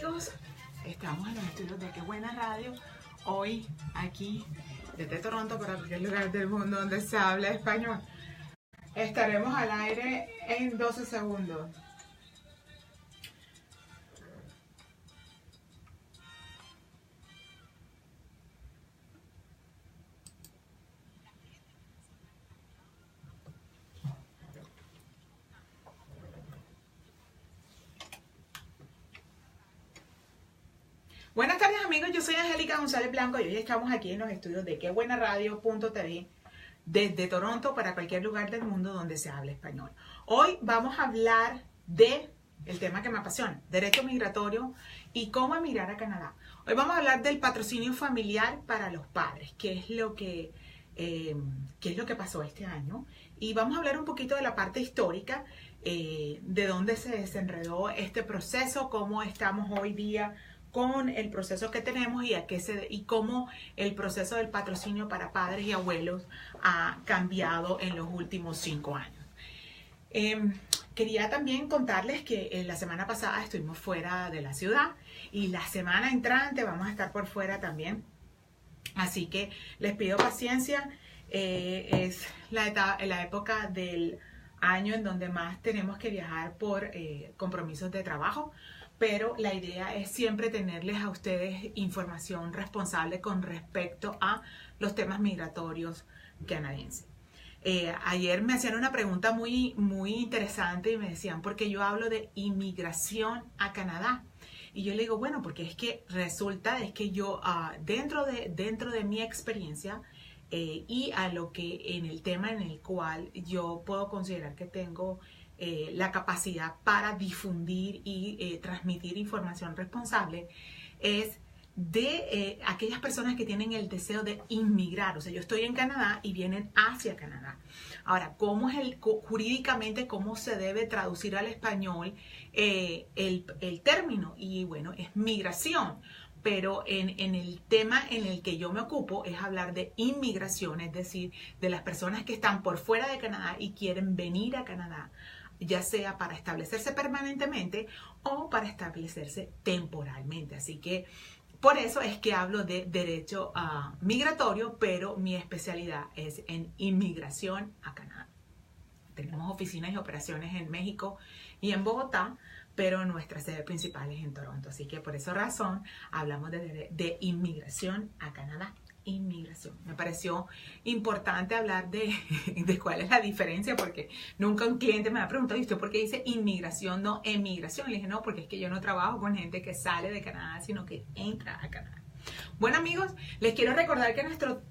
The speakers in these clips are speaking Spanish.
amigos, estamos en los estudios de Qué Buena Radio. Hoy aquí desde Toronto para cualquier lugar del mundo donde se habla español. Estaremos al aire en 12 segundos. Buenas tardes amigos, yo soy Angélica González Blanco y hoy estamos aquí en los estudios de quebuenaradio.tv desde Toronto para cualquier lugar del mundo donde se hable español. Hoy vamos a hablar de el tema que me apasiona, derecho migratorio y cómo emigrar a Canadá. Hoy vamos a hablar del patrocinio familiar para los padres, qué es lo que pasó este año, y vamos a hablar un poquito de la parte histórica, de dónde se desenredó este proceso, cómo estamos hoy día con el proceso que tenemos y cómo el proceso del patrocinio para padres y abuelos ha cambiado en los últimos 5 años. Quería también contarles que la semana pasada estuvimos fuera de la ciudad y la semana entrante vamos a estar por fuera también. Así que les pido paciencia. Es la época del año en donde más tenemos que viajar por compromisos de trabajo, pero la idea es siempre tenerles a ustedes información responsable con respecto a los temas migratorios canadienses. Ayer me hacían una pregunta muy interesante y me decían, ¿por qué yo hablo de inmigración a Canadá? Y yo le digo, bueno, porque es que resulta es que yo dentro de mi experiencia y a lo que en el tema en el cual yo puedo considerar que tengo la capacidad para difundir y transmitir información responsable, es de aquellas personas que tienen el deseo de inmigrar. O sea, yo estoy en Canadá y vienen hacia Canadá. Ahora, ¿cómo es jurídicamente, cómo se debe traducir al español el término? Y bueno, es migración. Pero en el tema en el que yo me ocupo es hablar de inmigración, es decir, de las personas que están por fuera de Canadá y quieren venir a Canadá, ya sea para establecerse permanentemente o para establecerse temporalmente. Así que por eso es que hablo de derecho migratorio, pero mi especialidad es en inmigración a Canadá. Tenemos oficinas y operaciones en México y en Bogotá, pero nuestra sede principal es en Toronto. Así que por esa razón hablamos de inmigración a Canadá. Inmigración. Me pareció importante hablar de cuál es la diferencia, porque nunca un cliente me ha preguntado, ¿y usted por qué dice inmigración, no emigración? Le dije, no, porque es que yo no trabajo con gente que sale de Canadá, sino que entra a Canadá. Bueno amigos, les quiero recordar que nuestro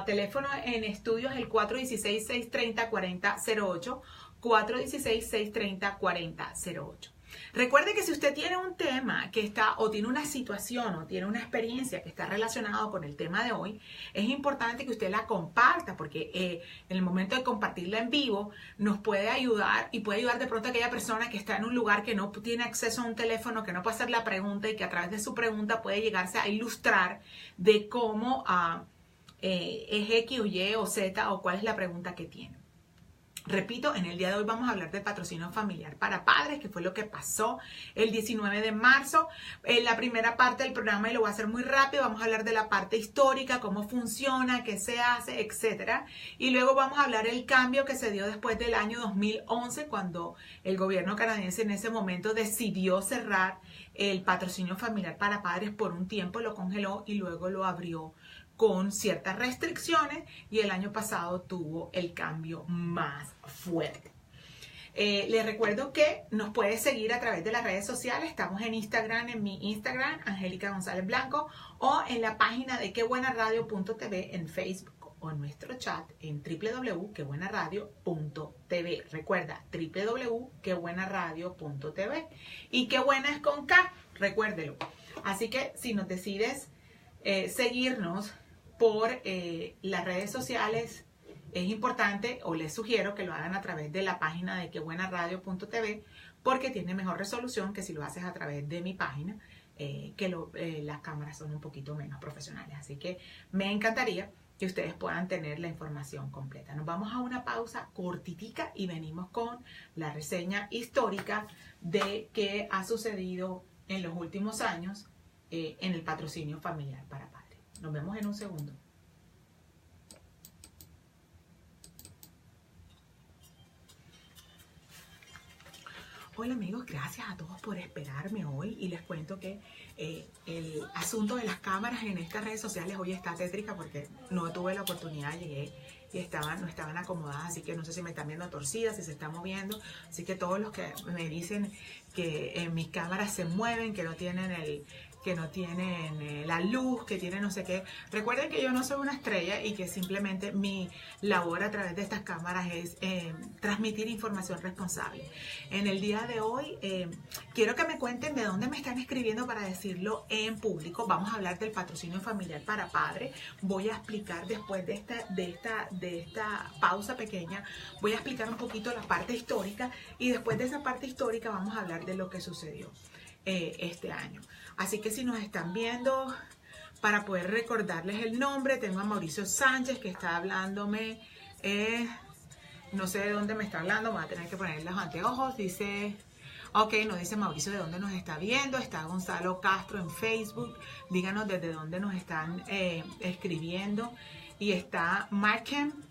teléfono en estudio es el 416-630-4008, 416-630-4008. Recuerde que si usted tiene un tema que o tiene una situación o tiene una experiencia que está relacionado con el tema de hoy, es importante que usted la comparta, porque en el momento de compartirla en vivo nos puede ayudar y puede ayudar de pronto a aquella persona que está en un lugar que no tiene acceso a un teléfono, que no puede hacer la pregunta y que a través de su pregunta puede llegarse a ilustrar de cómo es X o Y o Z o cuál es la pregunta que tiene. Repito, en el día de hoy vamos a hablar del patrocinio familiar para padres, que fue lo que pasó el 19 de marzo. En la primera parte del programa, y lo voy a hacer muy rápido, vamos a hablar de la parte histórica, cómo funciona, qué se hace, etc. Y luego vamos a hablar del cambio que se dio después del año 2011, cuando el gobierno canadiense en ese momento decidió cerrar el patrocinio familiar para padres por un tiempo, lo congeló y luego lo abrió con ciertas restricciones, y el año pasado tuvo el cambio más fuerte. Les recuerdo que nos puede seguir a través de las redes sociales. Estamos en Instagram, en mi Instagram, Angélica González Blanco, o en la página de quebuenaradio.tv en Facebook, o en nuestro chat en www.quebuenaradio.tv. Recuerda, www.quebuenaradio.tv. Y qué buena es con K, recuérdelo. Así que si nos decides seguirnos por las redes sociales, es importante, o les sugiero que lo hagan a través de la página de quebuenaradio.tv, porque tiene mejor resolución que si lo haces a través de mi página, las cámaras son un poquito menos profesionales. Así que me encantaría que ustedes puedan tener la información completa. Nos vamos a una pausa cortitica y venimos con la reseña histórica de qué ha sucedido en los últimos años en el patrocinio familiar para padres. Nos vemos en un segundo. Hola amigos, gracias a todos por esperarme hoy y les cuento que el asunto de las cámaras en estas redes sociales hoy está tétrica porque no tuve la oportunidad, llegué y no estaban acomodadas, así que no sé si me están viendo torcidas, si se están moviendo, así que todos los que me dicen que mis cámaras se mueven, que no tienen la luz, que tienen no sé qué. Recuerden que yo no soy una estrella y que simplemente mi labor a través de estas cámaras es transmitir información responsable. En el día de hoy quiero que me cuenten de dónde me están escribiendo para decirlo en público. Vamos a hablar del patrocinio familiar para padres. Voy a explicar después de esta pausa pequeña, voy a explicar un poquito la parte histórica y después de esa parte histórica vamos a hablar de lo que sucedió este año. Así que si nos están viendo, para poder recordarles el nombre, tengo a Mauricio Sánchez que está hablándome, no sé de dónde me está hablando, me voy a tener que poner los anteojos, dice, ok, nos dice Mauricio de dónde nos está viendo, está Gonzalo Castro en Facebook, díganos desde dónde nos están escribiendo, y está Markham.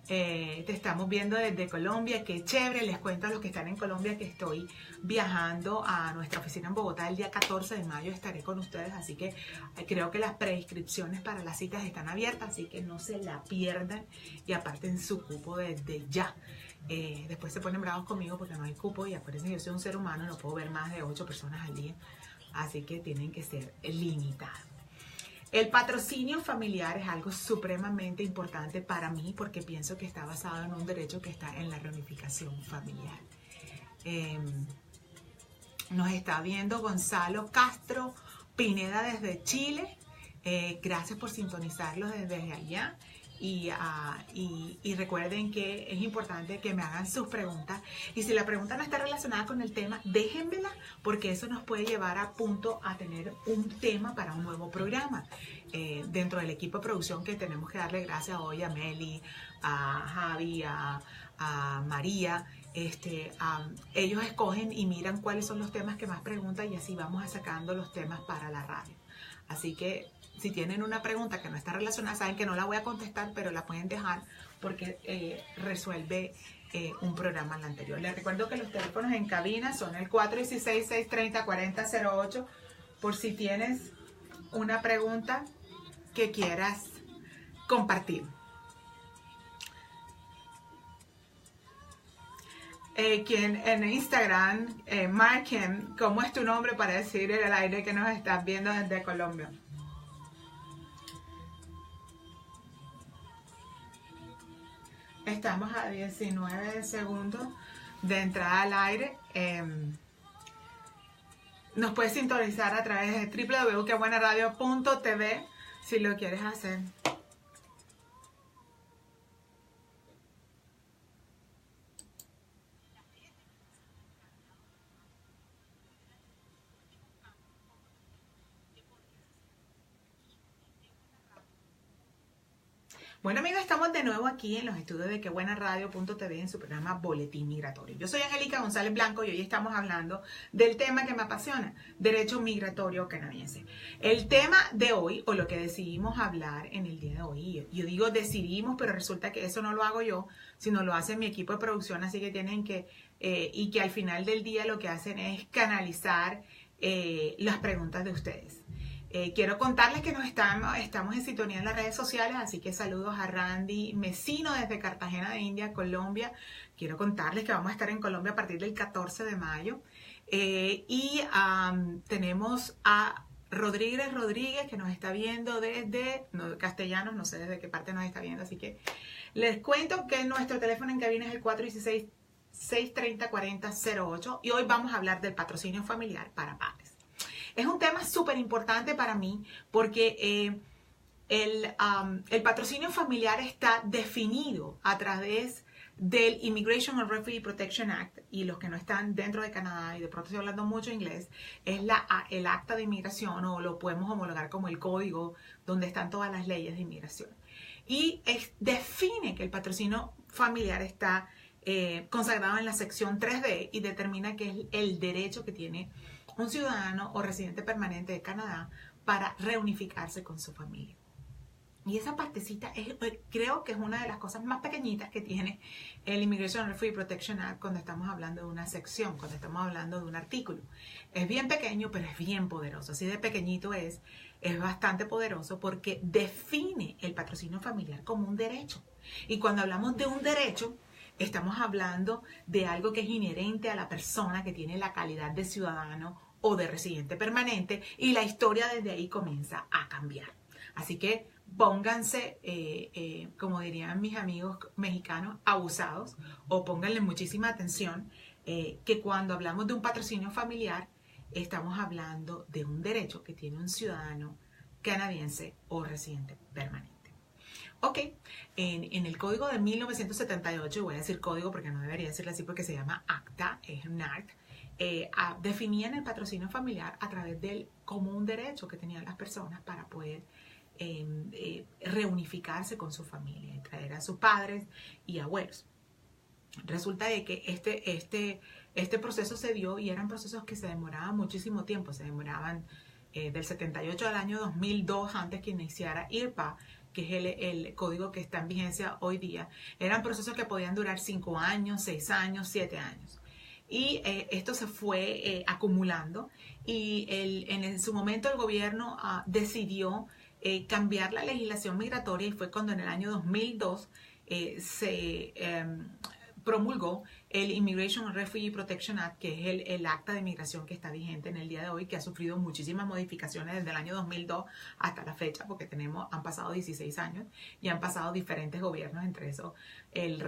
Te estamos viendo desde Colombia, qué chévere. Les cuento a los que están en Colombia que estoy viajando a nuestra oficina en Bogotá el día 14 de mayo, estaré con ustedes, así que creo que las preinscripciones para las citas están abiertas, así que no se la pierdan y aparten su cupo desde ya. Después se ponen bravos conmigo porque no hay cupo y acuérdense, yo soy un ser humano, no puedo ver más de 8 personas al día, así que tienen que ser limitados. El patrocinio familiar es algo supremamente importante para mí porque pienso que está basado en un derecho que está en la reunificación familiar. Nos está viendo Gonzalo Castro Pineda desde Chile. Gracias por sintonizarlos desde allá. Y recuerden que es importante que me hagan sus preguntas. Y si la pregunta no está relacionada con el tema, déjenmela, porque eso nos puede llevar a punto a tener un tema para un nuevo programa. Dentro del equipo de producción que tenemos que darle gracias hoy a Meli, a Javi, a María. Ellos escogen y miran cuáles son los temas que más preguntan y así vamos sacando los temas para la radio. Así que si tienen una pregunta que no está relacionada, saben que no la voy a contestar, pero la pueden dejar porque resuelve un programa al anterior. Les recuerdo que los teléfonos en cabina son el 416-630-4008 por si tienes una pregunta que quieras compartir. Quien en Instagram, Markham, ¿cómo es tu nombre para decir en el aire que nos estás viendo desde Colombia? Estamos a 19 segundos de entrada al aire. Nos puedes sintonizar a través de www.quebuenaradio.tv si lo quieres hacer. Bueno amigos, estamos de nuevo aquí en los estudios de quebuenaradio.tv en su programa Boletín Migratorio. Yo soy Angélica González Blanco y hoy estamos hablando del tema que me apasiona, derecho migratorio canadiense. El tema de hoy, o lo que decidimos hablar en el día de hoy, yo digo decidimos, pero resulta que eso no lo hago yo, sino lo hace mi equipo de producción, así que tienen que, y que al final del día lo que hacen es canalizar las preguntas de ustedes. Quiero contarles que estamos en sintonía en las redes sociales, así que saludos a Randy Mesino desde Cartagena de India, Colombia. Quiero contarles que vamos a estar en Colombia a partir del 14 de mayo. Tenemos a Rodríguez que nos está viendo desde Castellanos, no sé desde qué parte nos está viendo, así que les cuento que nuestro teléfono en cabina es el 416-630-4008 y hoy vamos a hablar del patrocinio familiar para padres. Es un tema súper importante para mí porque el patrocinio familiar está definido a través del Immigration and Refugee Protection Act, y los que no están dentro de Canadá, y de pronto estoy hablando mucho inglés, es el acta de inmigración, o lo podemos homologar como el código donde están todas las leyes de inmigración. Y define que el patrocinio familiar está consagrado en la sección 3D y determina que es el derecho que tiene un ciudadano o residente permanente de Canadá para reunificarse con su familia. Y esa partecita creo que es una de las cosas más pequeñitas que tiene el Immigration and Refugee Protection Act cuando estamos hablando de una sección, cuando estamos hablando de un artículo. Es bien pequeño, pero es bien poderoso. Así de pequeñito es bastante poderoso porque define el patrocinio familiar como un derecho. Y cuando hablamos de un derecho, estamos hablando de algo que es inherente a la persona que tiene la calidad de ciudadano o de residente permanente, y la historia desde ahí comienza a cambiar. Así que pónganse, como dirían mis amigos mexicanos, abusados, o pónganle muchísima atención, que cuando hablamos de un patrocinio familiar, estamos hablando de un derecho que tiene un ciudadano canadiense o residente permanente. Ok, en el código de 1978, y voy a decir código porque no debería decirlo así porque se llama ACTA, es un act, definían el patrocinio familiar a través del como un derecho que tenían las personas para poder reunificarse con su familia y traer a sus padres y abuelos. Resulta de que este proceso se dio, y eran procesos que se demoraban muchísimo tiempo, se demoraban del 78 al año 2002, antes que iniciara IRPA, que es el código que está en vigencia hoy día. Eran procesos que podían durar 5 años, 6 años, 7 años. Y esto se fue acumulando, y en su momento el gobierno decidió cambiar la legislación migratoria, y fue cuando en el año 2002 se promulgó el Immigration and Refugee Protection Act, que es el acta de migración que está vigente en el día de hoy, que ha sufrido muchísimas modificaciones desde el año 2002 hasta la fecha, porque han pasado 16 años y han pasado diferentes gobiernos, entre eso el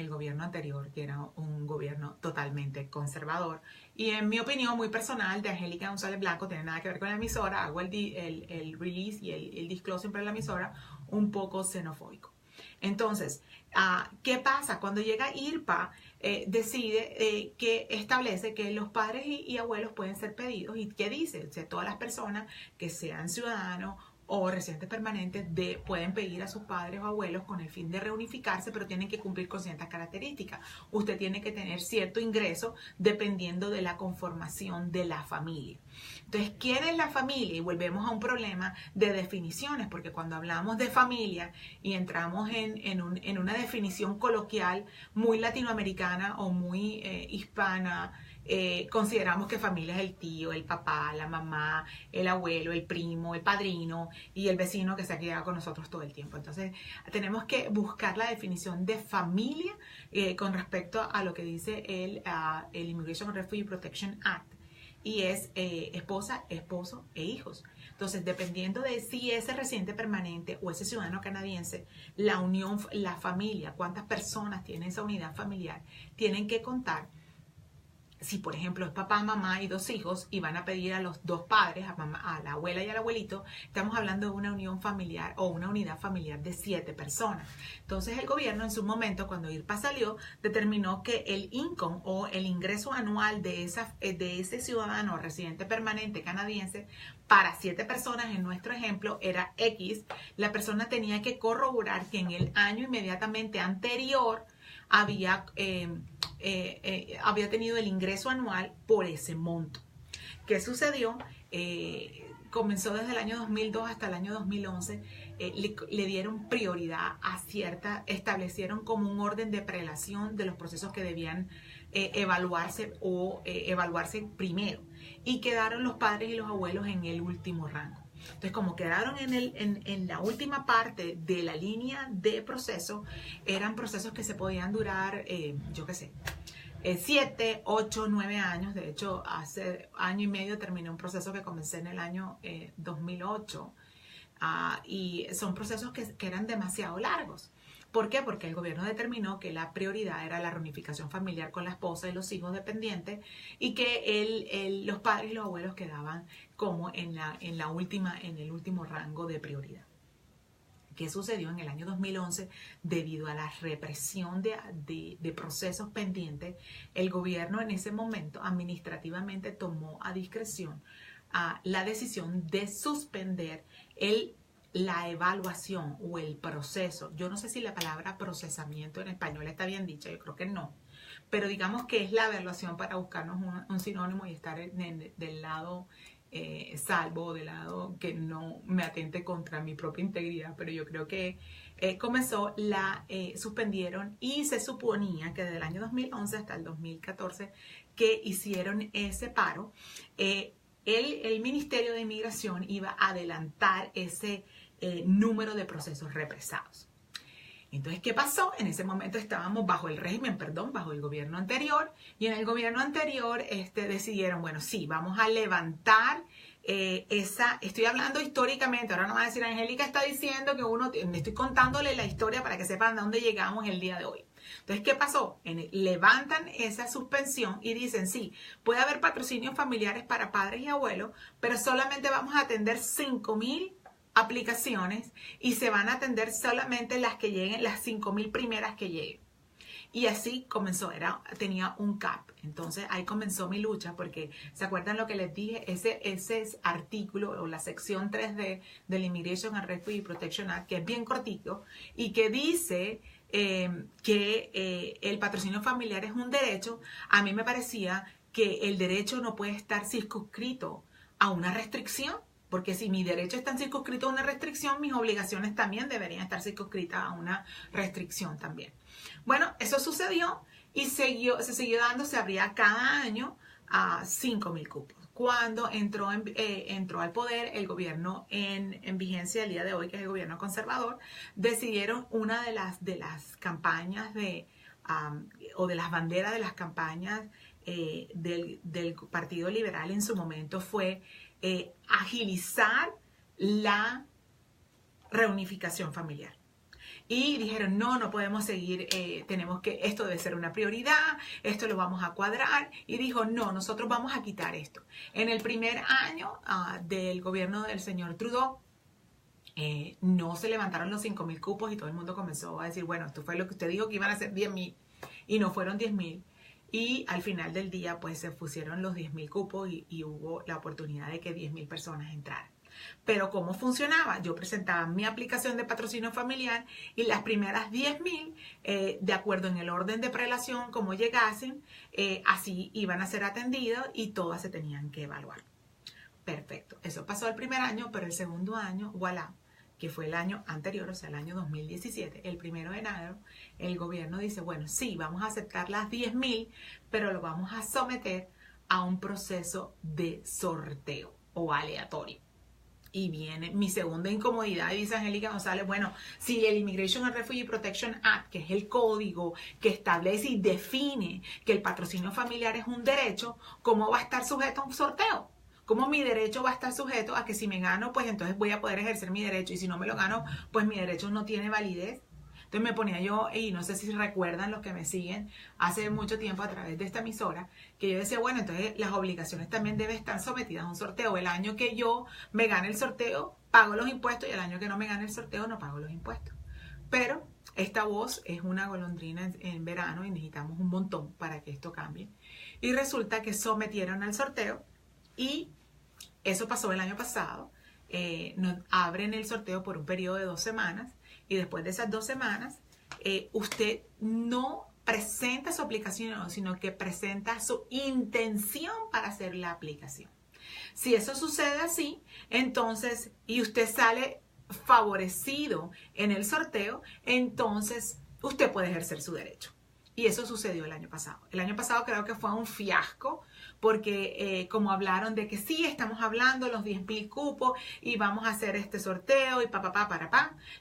gobierno anterior, que era un gobierno totalmente conservador. Y en mi opinión muy personal, de Angélica González Blanco, tiene nada que ver con la emisora, hago el release y el disclosure para la emisora, un poco xenofóbico. Entonces, ¿qué pasa? Cuando llega IRPA, decide que establece que los padres y abuelos pueden ser pedidos, y que dice, o sea, todas las personas que sean ciudadanos o residentes permanentes pueden pedir a sus padres o abuelos con el fin de reunificarse, pero tienen que cumplir con ciertas características. Usted tiene que tener cierto ingreso dependiendo de la conformación de la familia. Entonces, ¿quién es la familia? Y volvemos a un problema de definiciones, porque cuando hablamos de familia y entramos en una definición coloquial muy latinoamericana o muy hispana, consideramos que familia es el tío, el papá, la mamá, el abuelo, el primo, el padrino y el vecino que se ha quedado con nosotros todo el tiempo. Entonces, tenemos que buscar la definición de familia con respecto a lo que dice el Immigration and Refugee Protection Act, y es esposa, esposo e hijos. Entonces, dependiendo de si ese residente permanente o ese ciudadano canadiense, la unión, la familia, cuántas personas tiene esa unidad familiar, tienen que contar. Si, por ejemplo, es papá, mamá y 2 hijos, y van a pedir a los 2 padres, a la abuela y al abuelito, estamos hablando de una unión familiar o una unidad familiar de 7 personas. Entonces, el gobierno en su momento, cuando IRPA salió, determinó que el income o el ingreso anual de ese ciudadano o residente permanente canadiense para 7 personas, en nuestro ejemplo, era X. La persona tenía que corroborar que en el año inmediatamente anterior había tenido el ingreso anual por ese monto. ¿Qué sucedió? Comenzó desde el año 2002 hasta el año 2011, le dieron prioridad a establecieron como un orden de prelación de los procesos que debían evaluarse primero, y quedaron los padres y los abuelos en el último rango. Entonces, como quedaron en la última parte de la línea de proceso, eran procesos que se podían durar, 7, 8, 9 años. De hecho, hace año y medio terminé un proceso que comencé en el año 2008, y son procesos que eran demasiado largos. ¿Por qué? Porque el gobierno determinó que la prioridad era la reunificación familiar con la esposa y los hijos dependientes, y que los padres y los abuelos quedaban como en el último rango de prioridad. ¿Qué sucedió en el año 2011? Debido a la represión de procesos pendientes, el gobierno en ese momento administrativamente tomó a discreción la decisión de suspender la evaluación o el proceso. Yo no sé si la palabra procesamiento en español está bien dicha, yo creo que no, pero digamos que es la evaluación para buscarnos un sinónimo y estar del lado salvo, del lado que no me atente contra mi propia integridad, pero yo creo que suspendieron y se suponía que desde el año 2011 hasta el 2014 que hicieron ese paro, el Ministerio de Inmigración iba a adelantar ese número de procesos represados. Entonces, ¿qué pasó? En ese momento estábamos bajo el gobierno anterior, y en el gobierno anterior decidieron, bueno, sí, vamos a levantar estoy hablando históricamente, ahora no va a decir Angélica está diciendo que estoy contándole la historia para que sepan a dónde llegamos el día de hoy. Entonces, ¿qué pasó? Levantan esa suspensión y dicen, sí, puede haber patrocinios familiares para padres y abuelos, pero solamente vamos a atender 5,000 aplicaciones y se van a atender solamente las que lleguen, las 5,000 primeras que lleguen. Y así comenzó, tenía un cap. Entonces ahí comenzó mi lucha, porque ¿se acuerdan lo que les dije? Ese artículo o la sección 3D del Immigration and Refugee Protection Act, que es bien cortito y que dice que el patrocinio familiar es un derecho. A mí me parecía que el derecho no puede estar circunscrito a una restricción, porque si mi derecho está circunscrito a una restricción, mis obligaciones también deberían estar circunscritas a una restricción también. Bueno, eso sucedió y se siguió dando, se abría cada año a 5,000 cupos. Cuando entró al poder el gobierno en vigencia el día de hoy, que es el gobierno conservador, decidieron una de las campañas o de las banderas de las campañas del Partido Liberal en su momento fue agilizar la reunificación familiar. Y dijeron, no podemos seguir, esto debe ser una prioridad, esto lo vamos a cuadrar. Y dijo, no, nosotros vamos a quitar esto. En el primer año del gobierno del señor Trudeau, no se levantaron los 5,000 cupos y todo el mundo comenzó a decir, bueno, esto fue lo que usted dijo que iban a ser 10,000 y no fueron 10,000. Y al final del día, pues se pusieron los 10,000 cupos y hubo la oportunidad de que 10,000 personas entraran. Pero ¿cómo funcionaba? Yo presentaba mi aplicación de patrocinio familiar y las primeras 10,000, de acuerdo en el orden de prelación, como llegasen, así iban a ser atendidas y todas se tenían que evaluar. Perfecto. Eso pasó el primer año, pero el segundo año, voilà, que fue el año anterior, o sea, el año 2017, el 1 de enero, el gobierno dice, bueno, sí, vamos a aceptar las 10,000, pero lo vamos a someter a un proceso de sorteo o aleatorio. Y viene mi segunda incomodidad y dice Angélica González, bueno, si el Immigration and Refugee Protection Act, que es el código que establece y define que el patrocinio familiar es un derecho, ¿cómo va a estar sujeto a un sorteo? ¿Cómo mi derecho va a estar sujeto a que si me gano, pues entonces voy a poder ejercer mi derecho, y si no me lo gano, pues mi derecho no tiene validez? Entonces me ponía yo, y no sé si recuerdan los que me siguen hace mucho tiempo a través de esta emisora, que yo decía, bueno, entonces las obligaciones también deben estar sometidas a un sorteo. El año que yo me gane el sorteo, pago los impuestos, y el año que no me gane el sorteo, no pago los impuestos. Pero esta voz es una golondrina en verano y necesitamos un montón para que esto cambie. Y resulta que sometieron al sorteo y eso pasó el año pasado. Nos abren el sorteo por un periodo de 2 semanas. Y después de esas 2 semanas, usted no presenta su aplicación, sino que presenta su intención para hacer la aplicación. Si eso sucede así, entonces, y usted sale favorecido en el sorteo, entonces usted puede ejercer su derecho. Y eso sucedió el año pasado. El año pasado creo que fue un fiasco, porque como hablaron de que sí, estamos hablando los 10,000 cupos y vamos a hacer este sorteo y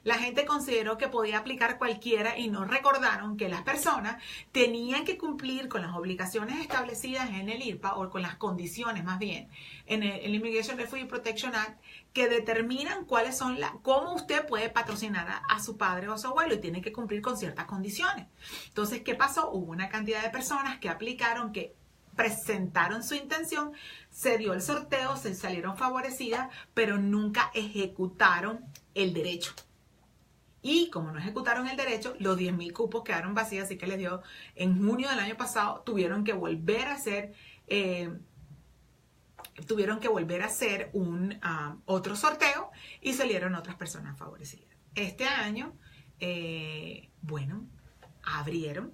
la gente consideró que podía aplicar cualquiera y no recordaron que las personas tenían que cumplir con las obligaciones establecidas en el IRPA, o con las condiciones más bien, en el Immigration Refugee Protection Act, que determinan cuáles son cómo usted puede patrocinar a su padre o a su abuelo, y tiene que cumplir con ciertas condiciones. Entonces, ¿qué pasó? Hubo una cantidad de personas que aplicaron, que presentaron su intención, se dio el sorteo, se salieron favorecidas, pero nunca ejecutaron el derecho. Y como no ejecutaron el derecho, los 10,000 cupos quedaron vacíos, así que les dio, en junio del año pasado, tuvieron que volver a hacer otro sorteo y salieron otras personas favorecidas. Este año, abrieron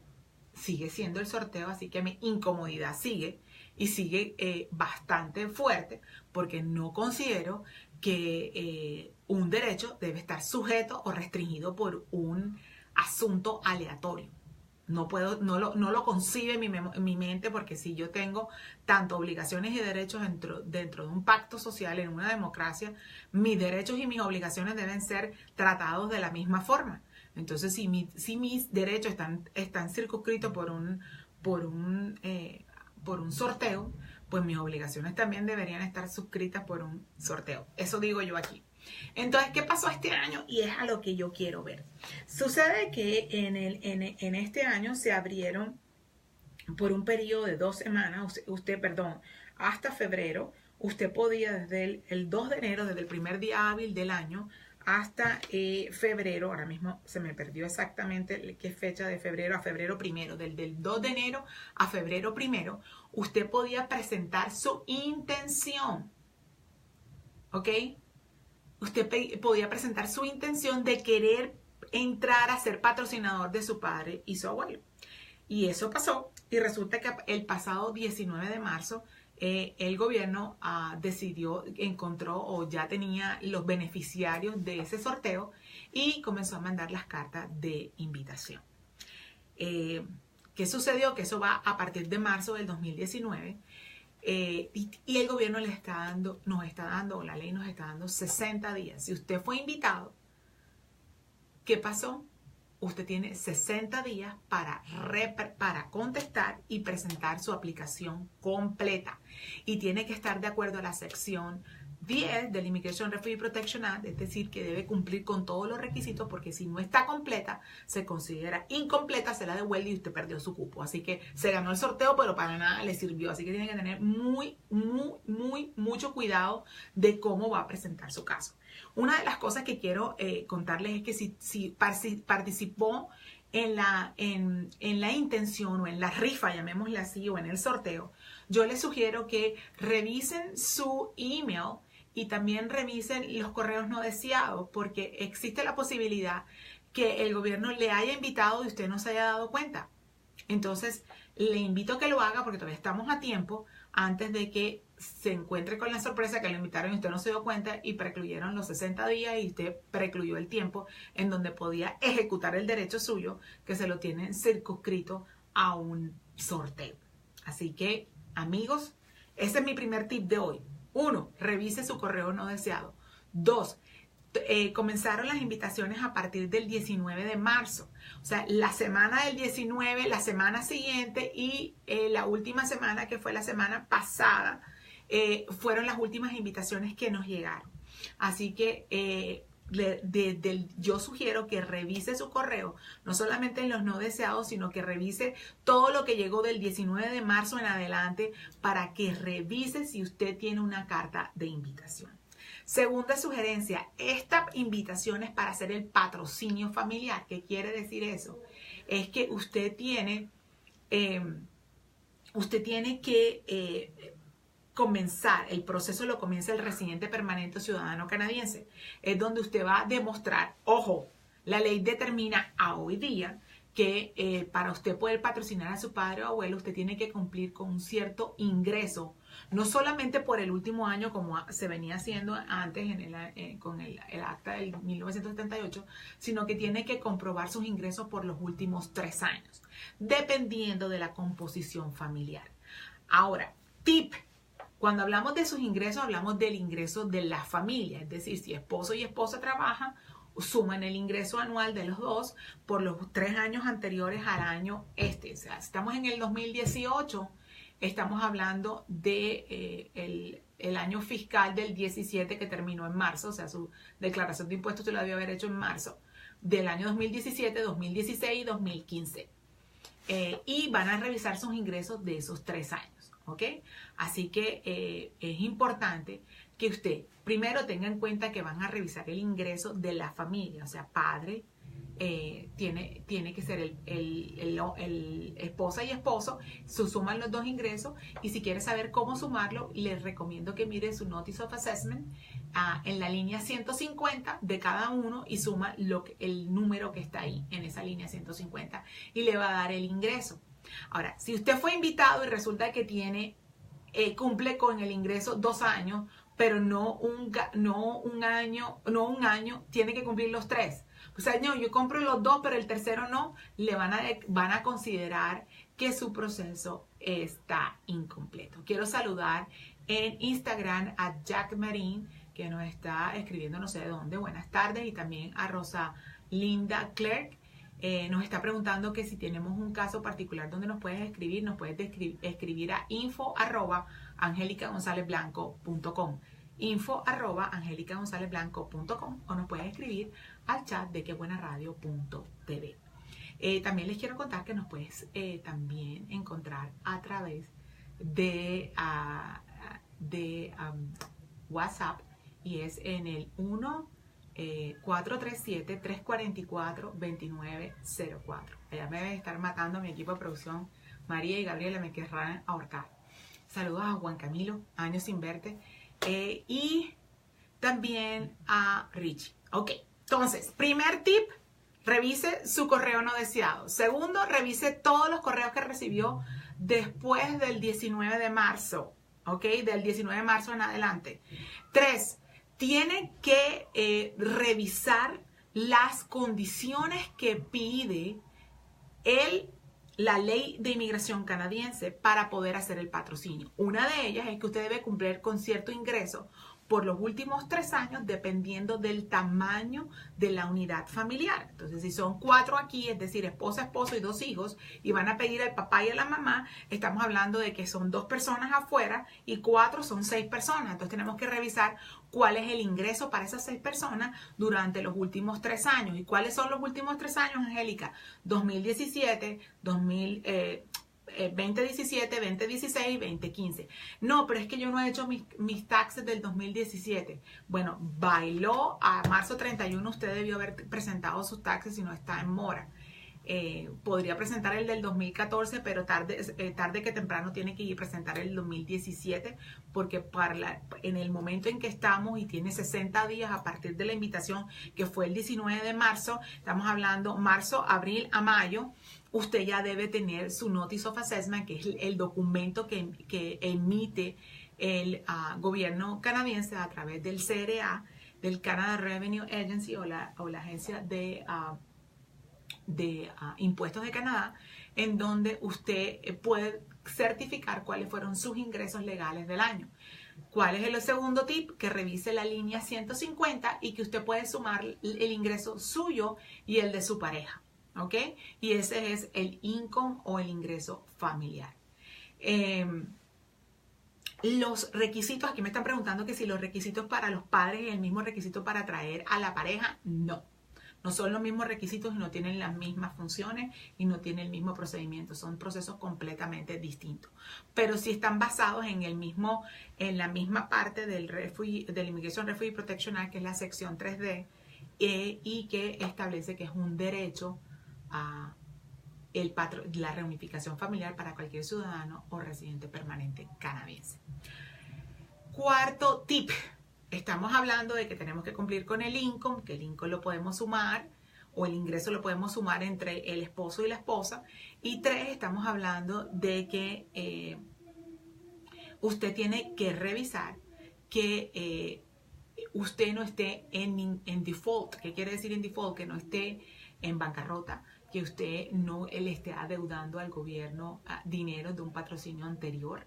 sigue siendo el sorteo, así que mi incomodidad sigue y sigue bastante fuerte porque no considero que un derecho debe estar sujeto o restringido por un asunto aleatorio. No lo concibe mi mente, porque si yo tengo tanto obligaciones y derechos dentro de un pacto social en una democracia, mis derechos y mis obligaciones deben ser tratados de la misma forma. Entonces, si mis derechos están circunscritos por un sorteo, pues mis obligaciones también deberían estar suscritas por un sorteo. Eso digo yo aquí. Entonces, ¿qué pasó este año? Y es a lo que yo quiero ver. Sucede que en este año se abrieron por un periodo de 2 semanas, hasta febrero. Usted podía desde el 2 de enero, desde el primer día hábil del año, hasta febrero, ahora mismo se me perdió exactamente qué fecha de febrero a febrero primero, del 2 de enero a febrero primero, usted podía presentar su intención, ¿ok? Usted podía presentar su intención de querer entrar a ser patrocinador de su padre y su abuelo. Y eso pasó, y resulta que el pasado 19 de marzo el gobierno encontró o ya tenía los beneficiarios de ese sorteo y comenzó a mandar las cartas de invitación. ¿Qué sucedió? Que eso va a partir de marzo del 2019. Y el gobierno la ley nos está dando 60 días. Si usted fue invitado, ¿qué pasó? Usted tiene 60 días para contestar y presentar su aplicación completa. Y tiene que estar de acuerdo a la sección 10 del Immigration Refugee Protection Act, es decir, que debe cumplir con todos los requisitos, porque si no está completa, se considera incompleta, se la devuelve y usted perdió su cupo. Así que se ganó el sorteo, pero para nada le sirvió. Así que tiene que tener mucho cuidado de cómo va a presentar su caso. Una de las cosas que quiero contarles es que si participó en la intención o en la rifa, llamémosla así, o en el sorteo, yo les sugiero que revisen su email y también revisen los correos no deseados, porque existe la posibilidad que el gobierno le haya invitado y usted no se haya dado cuenta. Entonces, le invito a que lo haga porque todavía estamos a tiempo antes de que se encuentre con la sorpresa que lo invitaron y usted no se dio cuenta y precluyeron los 60 días y usted precluyó el tiempo en donde podía ejecutar el derecho suyo, que se lo tienen circunscrito a un sorteo. Así que, amigos, ese es mi primer tip de hoy. 1, revise su correo no deseado. 2, comenzaron las invitaciones a partir del 19 de marzo. O sea, la semana del 19, la semana siguiente y la última semana, que fue la semana pasada, fueron las últimas invitaciones que nos llegaron. Así que yo sugiero que revise su correo, no solamente en los no deseados, sino que revise todo lo que llegó del 19 de marzo en adelante para que revise si usted tiene una carta de invitación. Segunda sugerencia, esta invitación es para hacer el patrocinio familiar. ¿Qué quiere decir eso? Es que usted tiene que comenzar, el proceso lo comienza el residente permanente o ciudadano canadiense. Es donde usted va a demostrar, ojo, la ley determina a hoy día que para usted poder patrocinar a su padre o abuelo, usted tiene que cumplir con un cierto ingreso, no solamente por el último año como se venía haciendo antes con el acta del 1978, sino que tiene que comprobar sus ingresos por los últimos 3 años, dependiendo de la composición familiar. Ahora, tip. Cuando hablamos de sus ingresos, hablamos del ingreso de la familia, es decir, si esposo y esposa trabajan, suman el ingreso anual de los dos por los 3 años anteriores al año O sea, estamos en el 2018, estamos hablando de el año fiscal del 17 que terminó en marzo, o sea, su declaración de impuestos se la debió haber hecho en marzo, del año 2017, 2016 y 2015. Y van a revisar sus ingresos de esos 3 años, ¿ok? Así que es importante que usted primero tenga en cuenta que van a revisar el ingreso de la familia, o sea, padre, tiene que ser el esposa y esposo, suman los 2 ingresos, y si quiere saber cómo sumarlo, les recomiendo que mire su Notice of Assessment en la línea 150 de cada uno y suma el número que está ahí en esa línea 150 y le va a dar el ingreso. Ahora, si usted fue invitado y resulta que cumple con el ingreso 2 años, pero no un año, tiene que cumplir los 3. O sea, no, yo compro los 2, pero el tercero no, le van a considerar que su proceso está incompleto. Quiero saludar en Instagram a Jack Marín, que nos está escribiendo no sé de dónde. Buenas tardes. Y también a Rosa Linda Clerk. Nos está preguntando que si tenemos un caso particular donde nos puedes escribir a info@angelicagonzalezblanco.com info@angelicagonzalezblanco.com o nos puedes escribir al chat de quebuenaradio.tv. También les quiero contar que nos puedes también encontrar a través de WhatsApp, y es en el 437-344-2904. Allá me debe estar matando mi equipo de producción. María y Gabriela me querrán ahorcar. Saludos a Juan Camilo, años sin verte. Y también a Richie. Ok, entonces, primer tip, revise su correo no deseado. Segundo, revise todos los correos que recibió después del 19 de marzo. Ok, del 19 de marzo en adelante. 3, tiene que revisar las condiciones que pide la ley de inmigración canadiense para poder hacer el patrocinio. Una de ellas es que usted debe cumplir con cierto ingreso por los últimos 3 años, dependiendo del tamaño de la unidad familiar. Entonces, si son 4 aquí, es decir, esposa, esposo y 2 hijos, y van a pedir al papá y a la mamá, estamos hablando de que son 2 personas afuera y 4 son 6 personas. Entonces, tenemos que revisar cuál es el ingreso para esas 6 personas durante los últimos 3 años. ¿Y cuáles son los últimos 3 años, Angélica? 2017, 2017, 2016, 2015. No, pero es que yo no he hecho mis taxes del 2017. Bueno, bailó a marzo 31, usted debió haber presentado sus taxes si no está en mora. Podría presentar el del 2014, pero tarde que temprano tiene que ir a presentar el 2017, porque en el momento en que estamos y tiene 60 días a partir de la invitación, que fue el 19 de marzo, estamos hablando marzo, abril a mayo, usted ya debe tener su Notice of Assessment, que es el documento que emite el gobierno canadiense a través del CRA, del Canada Revenue Agency o la agencia de impuestos de Canadá, en donde usted puede certificar cuáles fueron sus ingresos legales del año. ¿Cuál es el segundo tip? Que revise la línea 150 y que usted puede sumar el ingreso suyo y el de su pareja. ¿Ok? Y ese es el income o el ingreso familiar. Los requisitos, aquí me están preguntando que si los requisitos para los padres es el mismo requisito para traer a la pareja. No. No son los mismos requisitos y no tienen las mismas funciones y no tienen el mismo procedimiento. Son procesos completamente distintos. Pero sí están basados en la misma parte del Immigration Refugee Protection Act, que es la sección 3D, y que establece que es un derecho a la reunificación familiar para cualquier ciudadano o residente permanente canadiense. Cuarto tip. Estamos hablando de que tenemos que cumplir con el income, que el income lo podemos sumar, o el ingreso lo podemos sumar entre el esposo y la esposa. Y 3, estamos hablando de que usted tiene que revisar que usted no esté en default. ¿Qué quiere decir en default? Que no esté en bancarrota, que usted no le esté adeudando al gobierno dinero de un patrocinio anterior,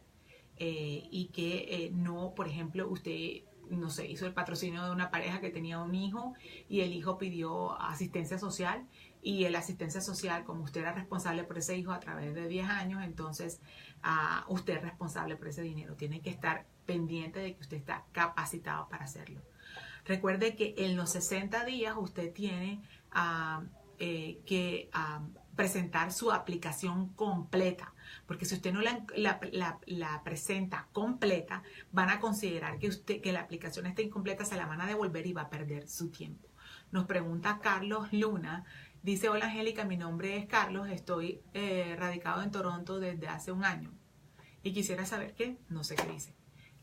y que no, por ejemplo, usted, no sé, hizo el patrocinio de una pareja que tenía un hijo y el hijo pidió asistencia social, y la asistencia social, como usted era responsable por ese hijo a través de 10 años, entonces usted es responsable por ese dinero. Tiene que estar pendiente de que usted está capacitado para hacerlo. Recuerde que en los 60 días usted tiene que presentar su aplicación completa, porque si usted no la presenta completa, van a considerar que la aplicación está incompleta, se la van a devolver y va a perder su tiempo. Nos pregunta Carlos Luna, dice: hola Angélica, mi nombre es Carlos, estoy radicado en Toronto desde hace un año y quisiera saber qué, no sé qué dice,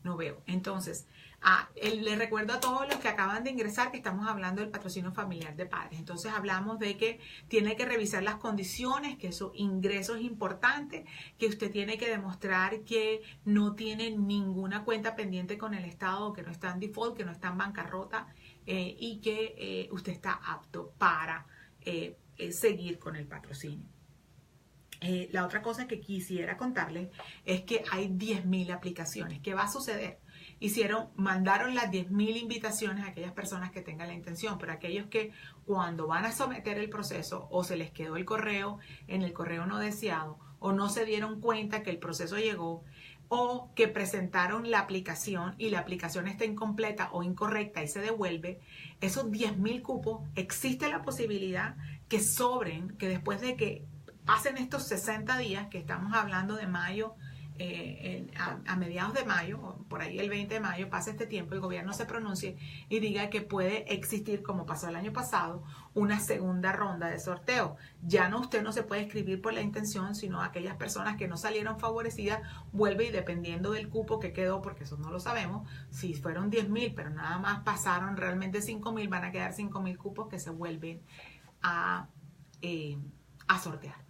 no veo. Entonces, Les recuerdo a todos los que acaban de ingresar que estamos hablando del patrocinio familiar de padres. Entonces hablamos de que tiene que revisar las condiciones, que su ingreso es importante, que usted tiene que demostrar que no tiene ninguna cuenta pendiente con el Estado, que no está en default, que no está en bancarrota y que usted está apto para seguir con el patrocinio. La otra cosa que quisiera contarles es que hay 10.000 aplicaciones. ¿Qué va a suceder? Mandaron las 10.000 invitaciones a aquellas personas que tengan la intención, pero aquellos que cuando van a someter el proceso o se les quedó el correo en el correo no deseado o no se dieron cuenta que el proceso llegó o que presentaron la aplicación y la aplicación está incompleta o incorrecta y se devuelve, esos 10.000 cupos, existe la posibilidad que sobren, que después de que pasen estos 60 días, que estamos hablando de mayo, a mediados de mayo, o por ahí el 20 de mayo, pasa este tiempo, el gobierno se pronuncie y diga que puede existir, como pasó el año pasado, una segunda ronda de sorteo. Ya no, usted no se puede escribir por la intención, sino aquellas personas que no salieron favorecidas, vuelve y dependiendo del cupo que quedó, porque eso no lo sabemos, si fueron 10.000, pero nada más pasaron realmente 5.000, van a quedar 5.000 cupos que se vuelven a sortear.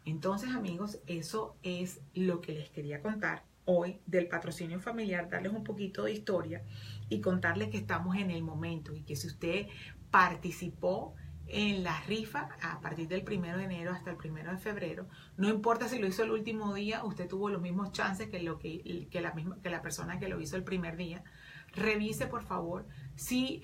Entonces, amigos, eso es lo que les quería contar hoy del patrocinio familiar, darles un poquito de historia y contarles que estamos en el momento y que si usted participó en la rifa a partir del 1 de enero hasta el 1 de febrero, no importa si lo hizo el último día, usted tuvo los mismos chances que la persona que lo hizo el primer día. Revise, por favor, si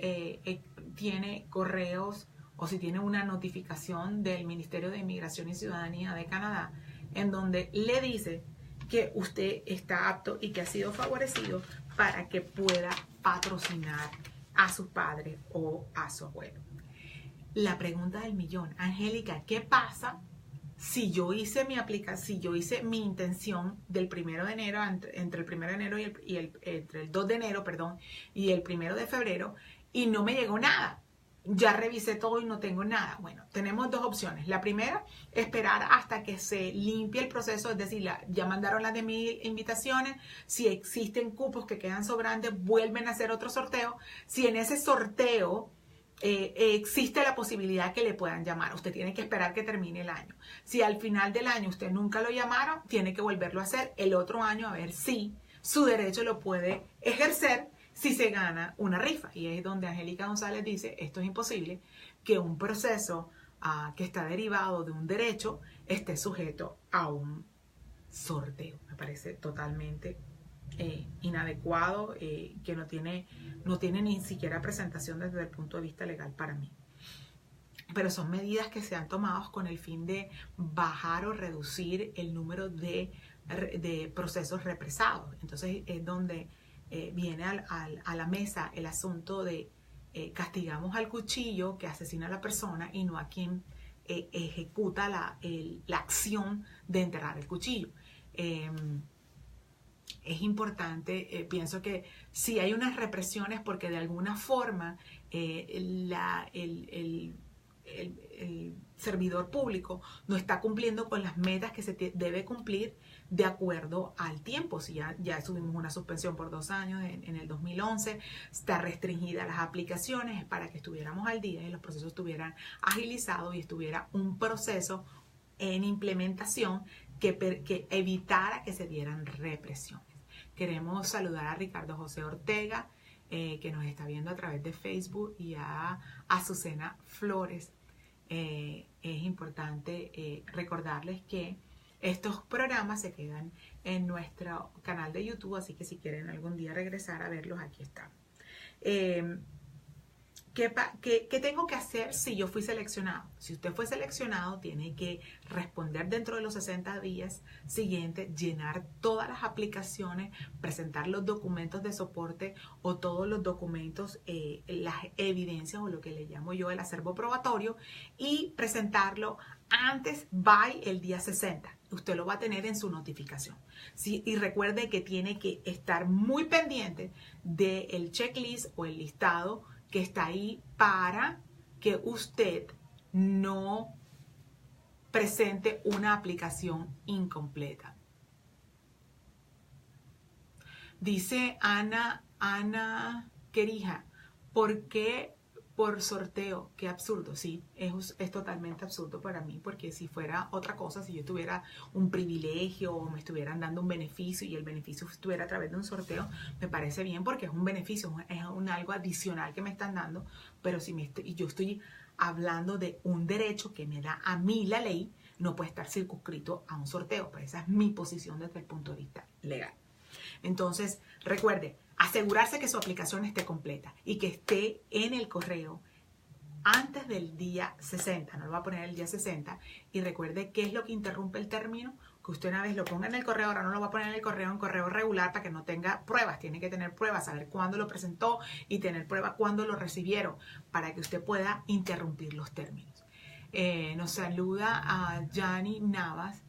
tiene correos o si tiene una notificación del Ministerio de Inmigración y Ciudadanía de Canadá, en donde le dice que usted está apto y que ha sido favorecido para que pueda patrocinar a su padre o a su abuelo. La pregunta del millón, Angélica, ¿qué pasa si yo hice mi intención del 1 de enero, entre el 1 de enero entre el 2 de enero, perdón, y el 1 de febrero, y no me llegó nada? Ya revisé todo y no tengo nada. Bueno, tenemos dos opciones. La primera, esperar hasta que se limpie el proceso, es decir, ya mandaron las de 10.000 invitaciones. Si existen cupos que quedan sobrantes, vuelven a hacer otro sorteo. Si en ese sorteo existe la posibilidad que le puedan llamar, usted tiene que esperar que termine el año. Si al final del año usted nunca lo llamaron, tiene que volverlo a hacer el otro año a ver si su derecho lo puede ejercer si se gana una rifa. Y es donde Angélica González dice, esto es imposible, que un proceso que está derivado de un derecho esté sujeto a un sorteo. Me parece totalmente inadecuado, que no tiene ni siquiera presentación desde el punto de vista legal para mí. Pero son medidas que se han tomado con el fin de bajar o reducir el número de procesos represados. Entonces es donde viene a la mesa el asunto de castigamos al cuchillo que asesina a la persona y no a quien ejecuta la acción de enterrar el cuchillo. Es importante, pienso que si hay unas represiones porque de alguna forma el servidor público no está cumpliendo con las metas que se debe cumplir de acuerdo al tiempo. Si ya subimos una suspensión por 2 años en el 2011, está restringida las aplicaciones para que estuviéramos al día y los procesos estuvieran agilizados y estuviera un proceso en implementación que evitara que se dieran represiones. Queremos saludar a Ricardo José Ortega, que nos está viendo a través de Facebook, y a Azucena Flores. Es importante recordarles que estos programas se quedan en nuestro canal de YouTube, así que si quieren algún día regresar a verlos, aquí están. ¿Qué tengo que hacer si yo fui seleccionado? Si usted fue seleccionado, tiene que responder dentro de los 60 días siguientes, llenar todas las aplicaciones, presentar los documentos de soporte o todos los documentos, las evidencias o lo que le llamo yo el acervo probatorio, y presentarlo antes, by el día 60. Usted lo va a tener en su notificación. Sí, y recuerde que tiene que estar muy pendiente del checklist o el listado que está ahí para que usted no presente una aplicación incompleta. Dice Ana Ana Querija, ¿por qué por sorteo? Qué absurdo, sí, es totalmente absurdo para mí, porque si fuera otra cosa, si yo tuviera un privilegio o me estuvieran dando un beneficio y el beneficio estuviera a través de un sorteo, me parece bien porque es un beneficio, es algo adicional que me están dando, pero si yo estoy hablando de un derecho que me da a mí la ley, no puede estar circunscrito a un sorteo, pero esa es mi posición desde el punto de vista legal. Entonces, recuerde, asegurarse que su aplicación esté completa y que esté en el correo antes del día 60, no lo va a poner el día 60, y recuerde qué es lo que interrumpe el término, que usted una vez lo ponga en el correo, ahora no lo va a poner en correo regular para que no tenga pruebas, tiene que tener pruebas, saber cuándo lo presentó y tener pruebas cuándo lo recibieron, para que usted pueda interrumpir los términos. Nos saluda a Yanni Navas.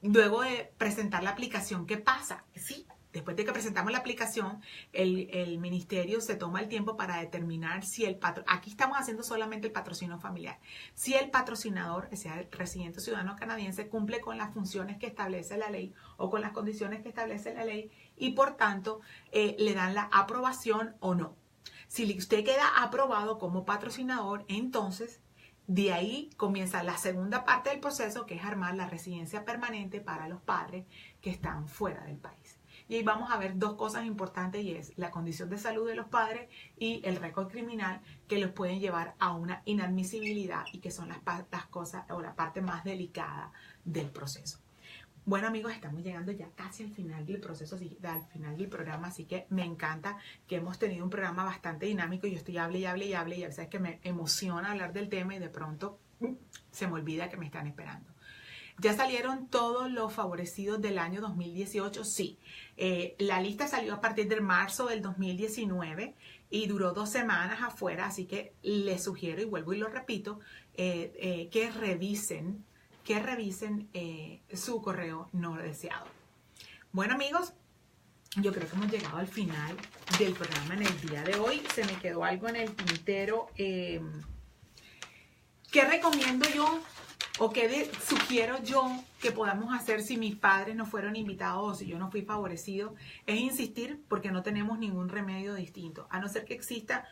Luego de presentar la aplicación, ¿qué pasa? Sí, después de que presentamos la aplicación, el ministerio se toma el tiempo para determinar si aquí estamos haciendo solamente el patrocinio familiar, si el patrocinador, o sea, el residente ciudadano canadiense, cumple con las funciones que establece la ley o con las condiciones que establece la ley y por tanto le dan la aprobación o no. Si usted queda aprobado como patrocinador, entonces de ahí comienza la segunda parte del proceso, que es armar la residencia permanente para los padres que están fuera del país. Y ahí vamos a ver dos cosas importantes, y es la condición de salud de los padres y el récord criminal, que los pueden llevar a una inadmisibilidad y que son las cosas o la parte más delicada del proceso. Bueno, amigos, estamos llegando ya casi al final del proceso, al final del programa, así que me encanta que hemos tenido un programa bastante dinámico. Yo estoy hable y a veces que me emociona hablar del tema y de pronto se me olvida que me están esperando. ¿Ya salieron todos los favorecidos del año 2018? Sí. La lista salió a partir de marzo del 2019 y duró 2 semanas afuera, así que les sugiero, y vuelvo y lo repito, que revisen su correo no deseado. Bueno, amigos, yo creo que hemos llegado al final del programa en el día de hoy. Se me quedó algo en el tintero. ¿Qué recomiendo yo o qué sugiero yo que podamos hacer si mis padres no fueron invitados o si yo no fui favorecido? Es insistir, porque no tenemos ningún remedio distinto, a no ser que exista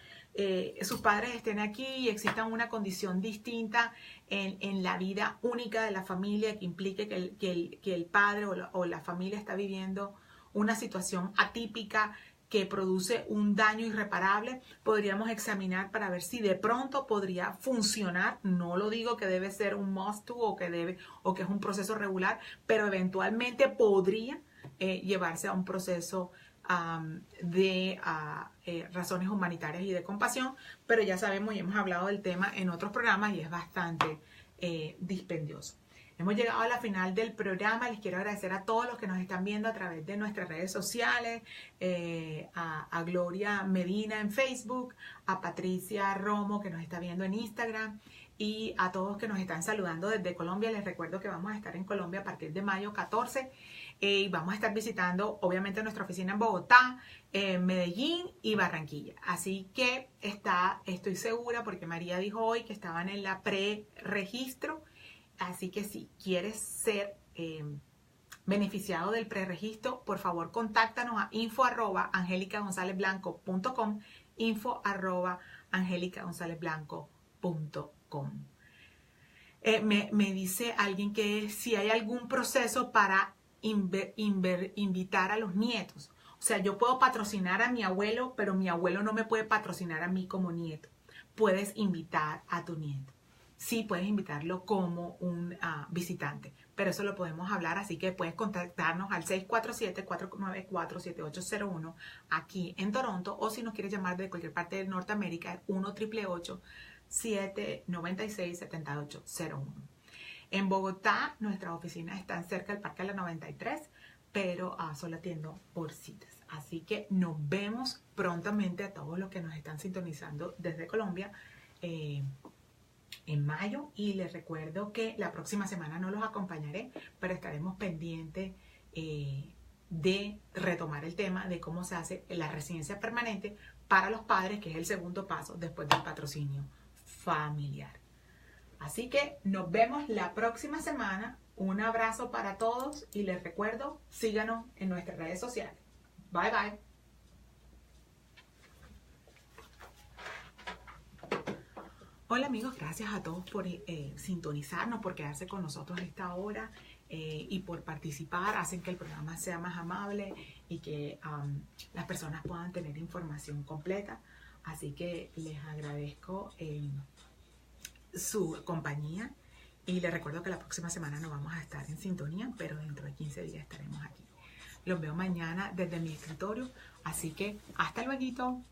sus padres estén aquí y exista una condición distinta en la vida única de la familia que implique que el padre o la familia está viviendo una situación atípica que produce un daño irreparable. Podríamos examinar para ver si de pronto podría funcionar. No lo digo que debe ser un must to o que es un proceso regular, pero eventualmente podría llevarse a un proceso de razones humanitarias y de compasión, pero ya sabemos y hemos hablado del tema en otros programas y es bastante dispendioso. Hemos llegado a la final del programa. Les quiero agradecer a todos los que nos están viendo a través de nuestras redes sociales, a Gloria Medina en Facebook, a Patricia Romo que nos está viendo en Instagram, y a todos que nos están saludando desde Colombia. Les recuerdo que vamos a estar en Colombia a partir de mayo 14 y vamos a estar visitando obviamente nuestra oficina en Bogotá, Medellín y Barranquilla. Así que estoy segura, porque María dijo hoy que estaban en la pre-registro. Así que si quieres ser beneficiado del preregistro, por favor contáctanos a info@angelicagonzalezblanco.com, info@angelicagonzalezblanco.com. Me dice alguien que si hay algún proceso para invitar a los nietos. O sea, yo puedo patrocinar a mi abuelo, pero mi abuelo no me puede patrocinar a mí como nieto. Puedes invitar a tu nieto. Sí, puedes invitarlo como un visitante, pero eso lo podemos hablar, así que puedes contactarnos al 647-494-7801 aquí en Toronto, o si nos quieres llamar de cualquier parte de Norteamérica, es 1-888-796-7801. En Bogotá, nuestras oficinas están cerca del Parque de la 93, pero solo atiendo por citas. Así que nos vemos prontamente a todos los que nos están sintonizando desde Colombia en mayo, y les recuerdo que la próxima semana no los acompañaré, pero estaremos pendientes de retomar el tema de cómo se hace la residencia permanente para los padres, que es el segundo paso después del patrocinio familiar. Así que nos vemos la próxima semana. Un abrazo para todos y les recuerdo, síganos en nuestras redes sociales. Bye bye. Hola amigos, gracias a todos por sintonizarnos, por quedarse con nosotros a esta hora y por participar. Hacen que el programa sea más amable y que las personas puedan tener información completa. Así que les agradezco su compañía y les recuerdo que la próxima semana no vamos a estar en sintonía, pero dentro de 15 días estaremos aquí. Los veo mañana desde mi escritorio, así que hasta luego.